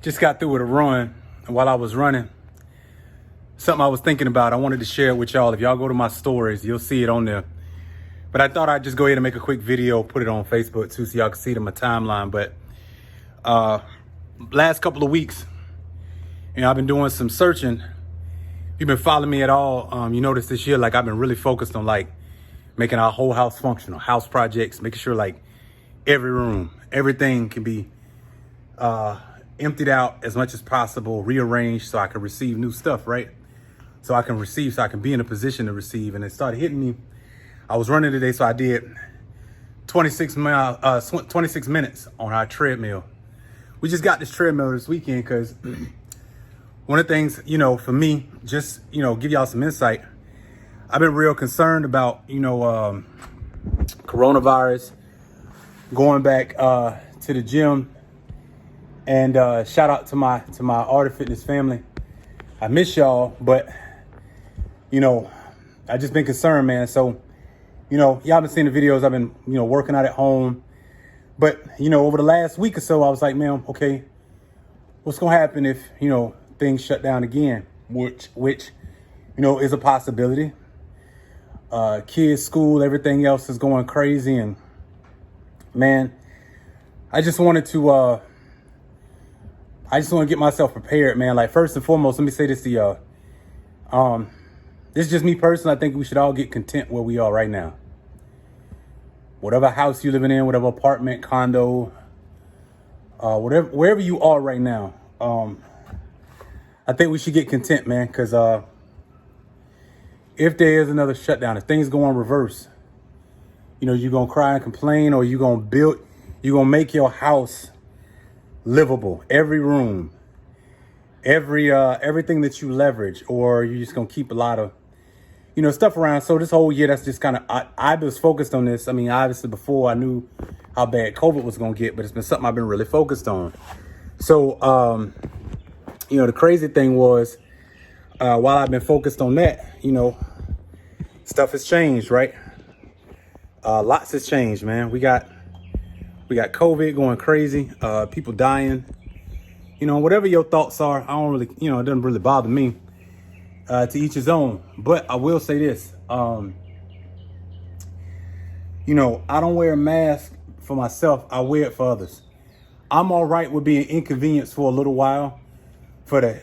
Just got through with a run. And while I was running, something I was thinking about, I wanted to share it with y'all. If y'all go to my stories, you'll see it on there. But I thought I'd just go ahead and make a quick video, put it on Facebook too, so y'all can see it in my timeline. But last couple of weeks, I've been doing some searching. If you've been following me at all, you notice this year, like I've been really focused on like making our whole house functional, house projects, making sure like every room, everything can be emptied out as much as possible, rearranged so I can receive new stuff, right? So I can receive, so I can be in a position to receive. And it started hitting me. I was running today, so I did 26 minutes on our treadmill. We just got this treadmill this weekend because one of the things, for me, just, give y'all some insight. I've been real concerned about, coronavirus, going back to the gym. And shout out to my Art of Fitness family. I miss y'all, but I just been concerned, man. So, y'all been seeing the videos. I've been, working out at home. But, over the last week or so, I was like, man, okay, what's gonna happen if, things shut down again? Which is a possibility. Kids, school, everything else is going crazy, and man, I just wanted to get myself prepared, man. Like, first and foremost, let me say this to y'all. This is just me personally. I think we should all get content where we are right now. Whatever house you're living in, whatever apartment, condo, wherever you are right now, I think we should get content, man. Because if there is another shutdown, if things go in reverse, you're going to cry and complain, or you're going to make your house livable, every room, everything that you leverage, or you're just gonna keep a lot of stuff around. So this whole year, that's just kind of, I was focused on this. I mean, obviously before I knew how bad COVID was gonna get, but it's been something I've been really focused on. So the crazy thing was, while I've been focused on that, stuff has changed, right? Lots has changed, man. We got COVID going crazy, people dying, whatever your thoughts are. I don't really, it doesn't really bother me, to each his own. But I will say this, I don't wear a mask for myself. I wear it for others. I'm all right with being inconvenienced for a little while for the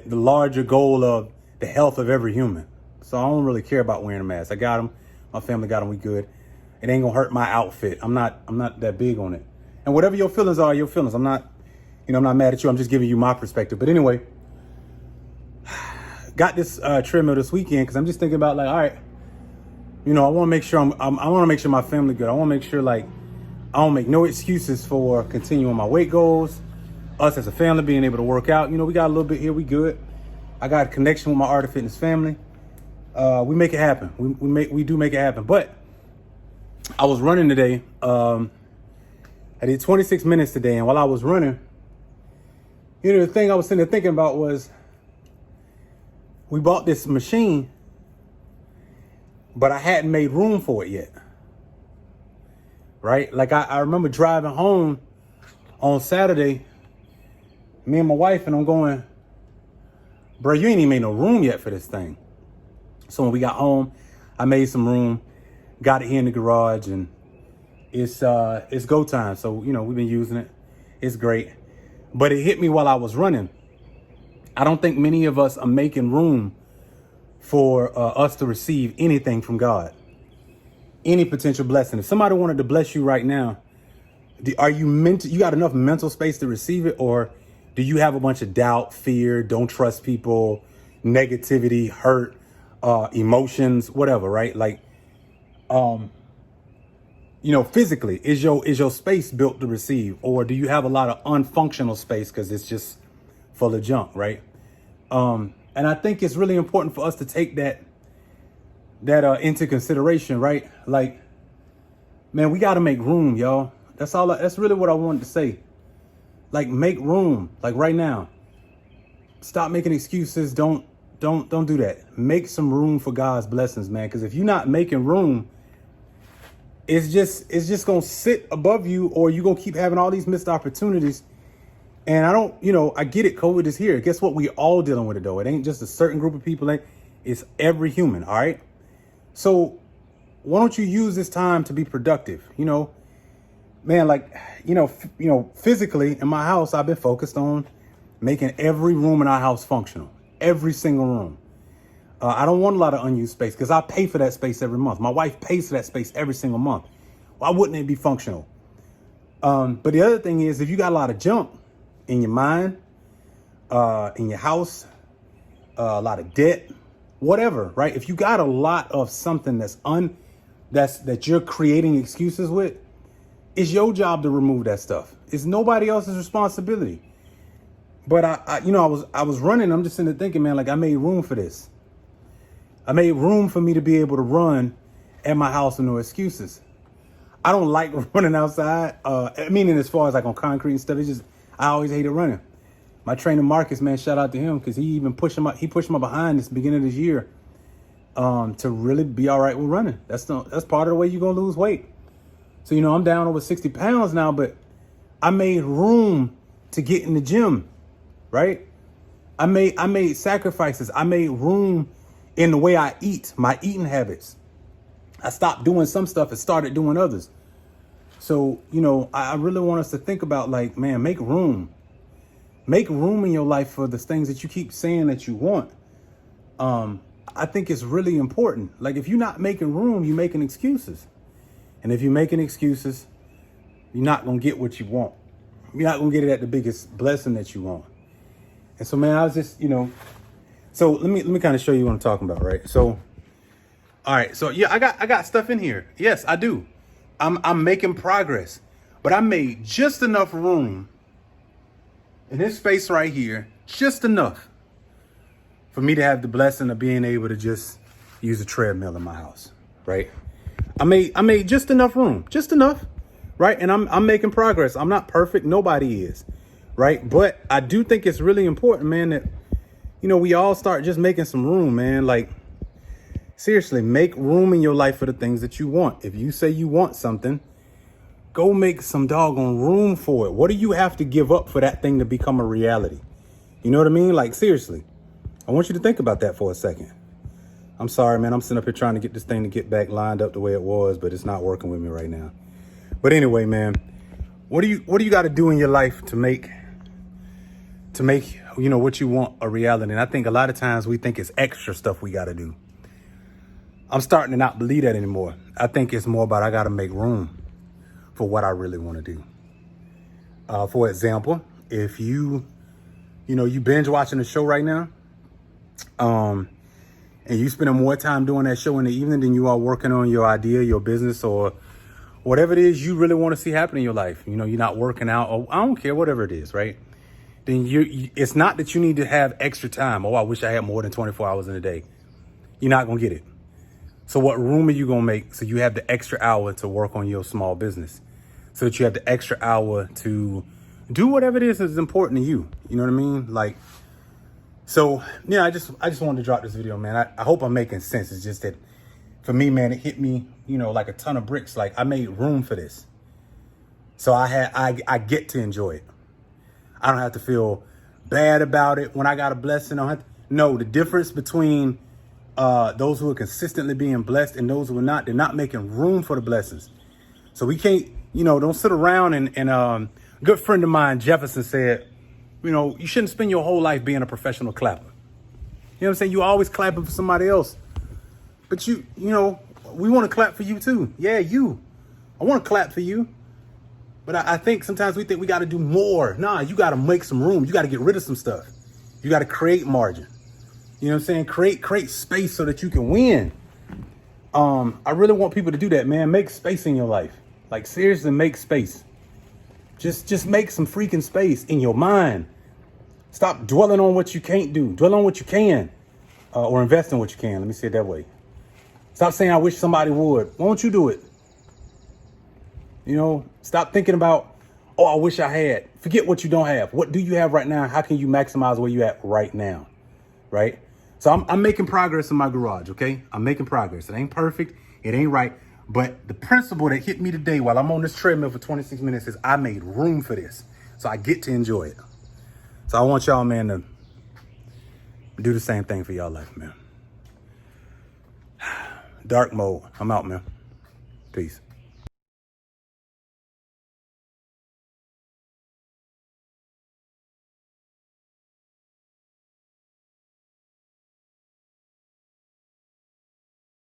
larger goal of the health of every human. So I don't really care about wearing a mask. I got them. My family got them. We good. It ain't gonna hurt my outfit. I'm not that big on it. And whatever your feelings are, your feelings. I'm not mad at you. I'm just giving you my perspective. But anyway, got this treadmill this weekend because I'm just thinking about, like, all right, I want to make sure I want to make sure my family good. I want to make sure, like, I don't make no excuses for continuing my weight goals. Us as a family being able to work out. We got a little bit here. We good. I got a connection with my Art of Fitness family. We make it happen. We do make it happen. But I was running today. I did 26 minutes today. And while I was running, the thing I was sitting there thinking about was, we bought this machine, but I hadn't made room for it yet. Right? Like I remember driving home on Saturday, me and my wife, and I'm going, bro, you ain't even made no room yet for this thing. So when we got home, I made some room, got it here in the garage, and it's go time. So, we've been using it. It's great. But it hit me while I was running. I don't think many of us are making room for us to receive anything from God. Any potential blessing. If somebody wanted to bless you right now, you got enough mental space to receive it? Or do you have a bunch of doubt, fear, don't trust people, negativity, hurt, emotions, whatever, right? Like, physically, is your space built to receive, or do you have a lot of unfunctional space because it's just full of junk, right? And I think it's really important for us to take that into consideration, right? Like, man, we got to make room, y'all. That's really what I wanted to say. Like, make room, like right now. Stop making excuses. Don't do that. Make some room for God's blessings, man. Because if you're not making room, it's just gonna sit above you, or you're gonna keep having all these missed opportunities, And I don't, I get it. COVID is here. Guess what? We all dealing with it though. It ain't just a certain group of people. It's every human. All right. So why don't you use this time to be productive? Man, physically in my house, I've been focused on making every room in our house functional, every single room. I don't want a lot of unused space because I pay for that space every month. My wife pays for that space every single month. Why wouldn't it be functional? But the other thing is, if you got a lot of junk in your mind, in your house, a lot of debt, whatever, right? If you got a lot of something that you're creating excuses with, it's your job to remove that stuff. It's nobody else's responsibility. But I was running. I'm just sitting there thinking, man, like I made room for this. I made room for me to be able to run at my house with no excuses. I don't like running outside. Meaning as far as like on concrete and stuff, I always hated running. My trainer Marcus, man, shout out to him because he pushed my behind this beginning of this year to really be all right with running. That's part of the way you're gonna lose weight. So I'm down over 60 pounds now, but I made room to get in the gym, right? I made sacrifices. I made room in the way I eat, my eating habits. I stopped doing some stuff and started doing others. So, I really want us to think about like, man, make room. Make room in your life for the things that you keep saying that you want. I think it's really important. Like if you're not making room, you're making excuses. And if you're making excuses, you're not going to get what you want. You're not going to get it at the biggest blessing that you want. And so, man, I was just, so let me kind of show you what I'm talking about, right? So, all right. So, yeah, I got stuff in here. Yes, I do. I'm making progress, but I made just enough room in this space right here, just enough for me to have the blessing of being able to just use a treadmill in my house, right? I made just enough room, just enough, right? And I'm making progress. I'm not perfect. Nobody is, right? But I do think it's really important, man, that, we all start just making some room, man. Like, seriously, make room in your life for the things that you want. If you say you want something, go make some doggone room for it. What do you have to give up for that thing to become a reality? You know what I mean? Like, seriously, I want you to think about that for a second. I'm sorry, man. I'm sitting up here trying to get this thing to get back lined up the way it was, but it's not working with me right now. But anyway, man, what do you got to do in your life to make what you want a reality? And I think a lot of times we think it's extra stuff we got to do. I'm starting to not believe that anymore. I think it's more about I got to make room for what I really want to do. For example, if you binge watching a show right now, and you spending more time doing that show in the evening than you are working on your idea, your business, or whatever it is you really want to see happen in your life. You're not working out, or I don't care, whatever it is, right? Then it's not that you need to have extra time. Oh, I wish I had more than 24 hours in a day. You're not going to get it. So what room are you going to make so you have the extra hour to work on your small business? So that you have the extra hour to do whatever it is that's important to you. You know what I mean? Like, so, yeah, I just wanted to drop this video, man. I hope I'm making sense. It's just that for me, man, it hit me, like a ton of bricks. Like I made room for this. So I get to enjoy it. I don't have to feel bad about it when I got a blessing. No, the difference between those who are consistently being blessed and those who are not, they're not making room for the blessings. So we can't, don't sit around and a good friend of mine, Jefferson, said, you shouldn't spend your whole life being a professional clapper. You know what I'm saying? You always clapping for somebody else. But we want to clap for you too. Yeah, you. I want to clap for you. But I think sometimes we think we got to do more. Nah, you got to make some room. You got to get rid of some stuff. You got to create margin. You know what I'm saying? Create space so that you can win. I really want people to do that, man. Make space in your life. Like seriously, make space. Just make some freaking space in your mind. Stop dwelling on what you can't do. Dwell on what you can, or invest in what you can. Let me say it that way. Stop saying, I wish somebody would. Why don't you do it? Stop thinking about, oh, I wish I had. Forget what you don't have. What do you have right now? How can you maximize where you at right now? Right? So I'm making progress in my garage, okay? I'm making progress. It ain't perfect. It ain't right. But the principle that hit me today while I'm on this treadmill for 26 minutes is I made room for this. So I get to enjoy it. So I want y'all, man, to do the same thing for y'all life, man. Dark mode. I'm out, man. Peace.